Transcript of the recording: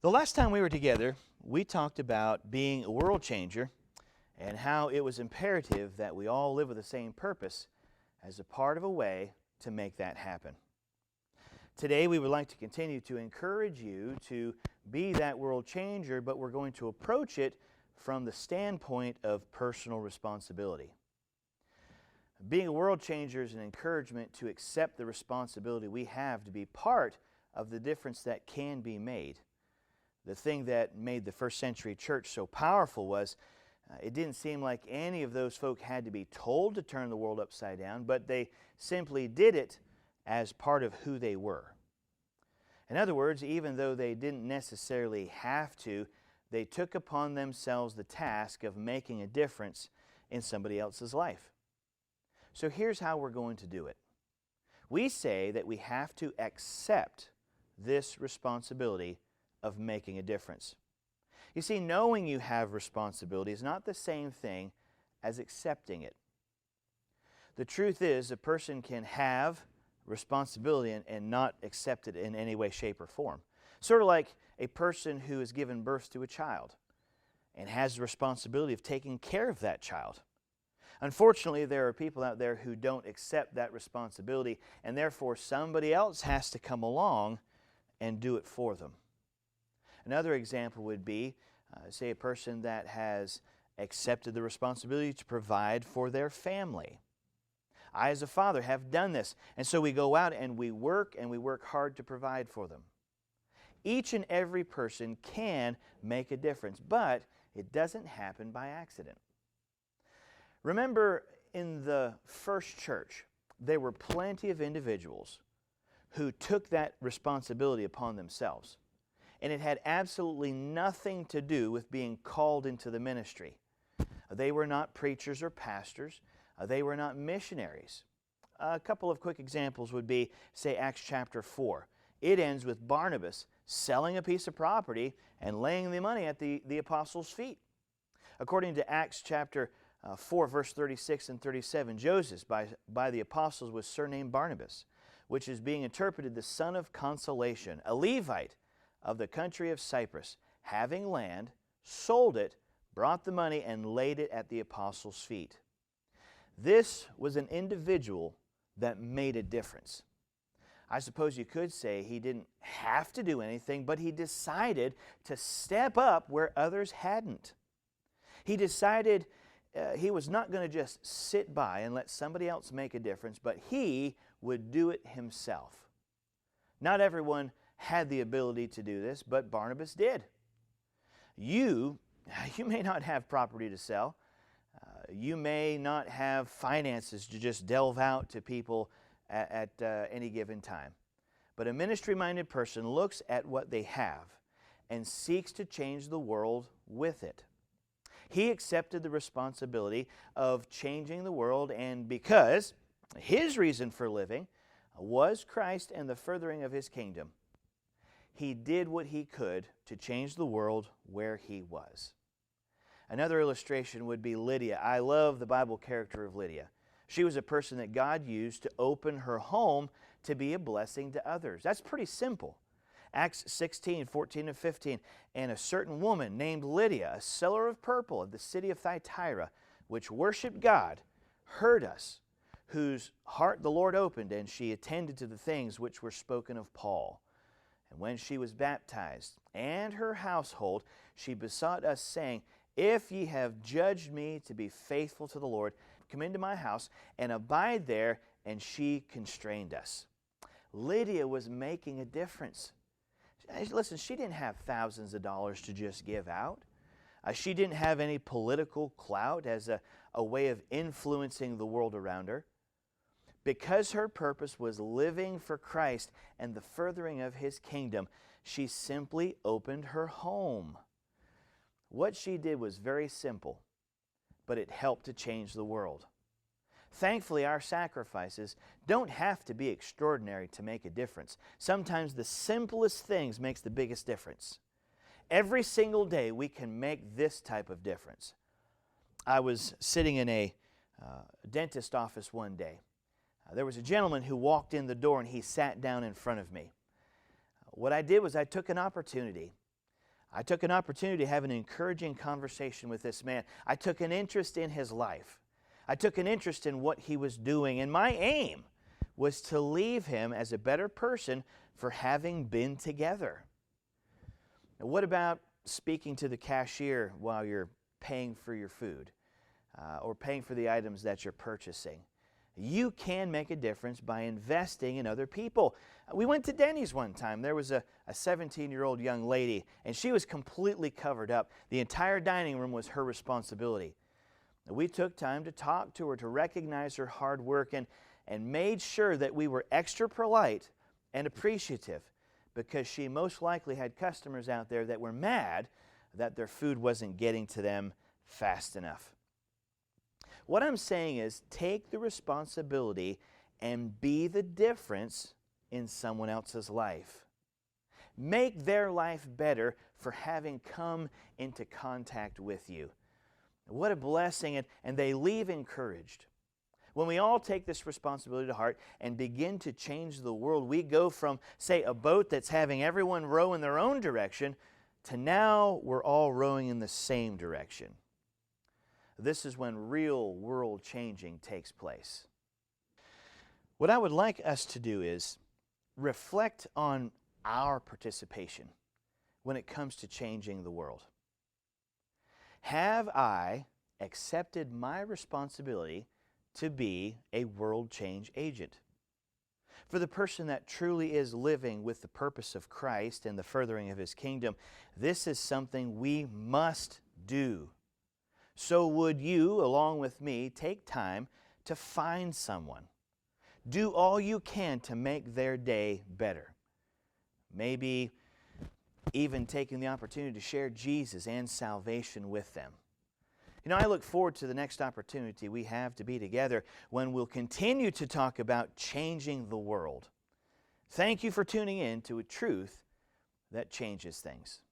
The last time we were together, we talked about being a world changer and how it was imperative that we all live with the same purpose as a part of a way to make that happen. Today, we would like to continue to encourage you to be that world changer, but we're going to approach it from the standpoint of personal responsibility. Being a world changer is an encouragement to accept the responsibility we have to be part of the difference that can be made. The thing that made the first century church so powerful was it didn't seem like any of those folk had to be told to turn the world upside down, but they simply did it as part of who they were. In other words, even though they didn't necessarily have to, they took upon themselves the task of making a difference in somebody else's life. So here's how we're going to do it. We say that we have to accept this responsibility of making a difference. You see, knowing you have responsibility is not the same thing as accepting it. The truth is, a person can have responsibility and not accept it in any way, shape, or form. Sort of like a person who has given birth to a child and has the responsibility of taking care of that child. Unfortunately, there are people out there who don't accept that responsibility, and therefore somebody else has to come along and do it for them. Another example would be, say, a person that has accepted the responsibility to provide for their family. I, as a father, have done this, and so we go out and we work hard to provide for them. Each and every person can make a difference, but it doesn't happen by accident. Remember, in the first church, there were plenty of individuals who took that responsibility upon themselves. And it had absolutely nothing to do with being called into the ministry. They were not preachers or pastors. They were not missionaries. A couple of quick examples would be, say, Acts chapter 4. It ends with Barnabas selling a piece of property and laying the money at the apostles' feet. According to Acts chapter 4, verse 36 and 37, Joseph by the apostles was surnamed Barnabas, which is being interpreted the son of consolation, a Levite of the country of Cyprus, having land, sold it, brought the money, and laid it at the apostles' feet. This was an individual that made a difference. I suppose you could say he didn't have to do anything, but he decided to step up where others hadn't. He decided he was not going to just sit by and let somebody else make a difference, but he would do it himself. Not everyone had the ability to do this, but Barnabas did. You may not have property to sell. You may not have finances to just delve out to people at any given time. But a ministry-minded person looks at what they have and seeks to change the world with it. He accepted the responsibility of changing the world, and because his reason for living was Christ and the furthering of His kingdom, he did what he could to change the world where he was. Another illustration would be Lydia. I love the Bible character of Lydia. She was a person that God used to open her home to be a blessing to others. That's pretty simple. Acts 16, 14 and 15. And a certain woman named Lydia, a seller of purple of the city of Thyatira, which worshipped God, heard us, whose heart the Lord opened, and she attended to the things which were spoken of Paul. And when she was baptized, and her household, she besought us, saying, If ye have judged me to be faithful to the Lord, come into my house and abide there. And she constrained us. Lydia was making a difference. Listen, she didn't have thousands of dollars to just give out. She didn't have any political clout as a way of influencing the world around her. Because her purpose was living for Christ and the furthering of His kingdom, she simply opened her home. What she did was very simple, but it helped to change the world. Thankfully, our sacrifices don't have to be extraordinary to make a difference. Sometimes the simplest things makes the biggest difference. Every single day we can make this type of difference. I was sitting in a dentist office one day. There was a gentleman who walked in the door and he sat down in front of me. What I did was I took an opportunity I took an opportunity to have an encouraging conversation with this man. I took an interest in his life. I took an interest in what he was doing, and my aim was to leave him as a better person for having been together. Now, what about speaking to the cashier while you're paying for your food or paying for the items that you're purchasing? You can make a difference by investing in other people. We went to Denny's one time. There was a 17-year-old young lady, and she was completely covered up. The entire dining room was her responsibility. We took time to talk to her, to recognize her hard work, and made sure that we were extra polite and appreciative, because she most likely had customers out there that were mad that their food wasn't getting to them fast enough. What I'm saying is, take the responsibility and be the difference in someone else's life. Make their life better for having come into contact with you. What a blessing, and they leave encouraged. When we all take this responsibility to heart and begin to change the world, we go from, say, a boat that's having everyone row in their own direction to now we're all rowing in the same direction. This is when real world changing takes place. What I would like us to do is reflect on our participation when it comes to changing the world. Have I accepted my responsibility to be a world change agent? For the person that truly is living with the purpose of Christ and the furthering of His kingdom, this is something we must do. So would you, along with me, take time to find someone. Do all you can to make their day better. Maybe even taking the opportunity to share Jesus and salvation with them. You know, I look forward to the next opportunity we have to be together when we'll continue to talk about changing the world. Thank you for tuning in to a truth that changes things.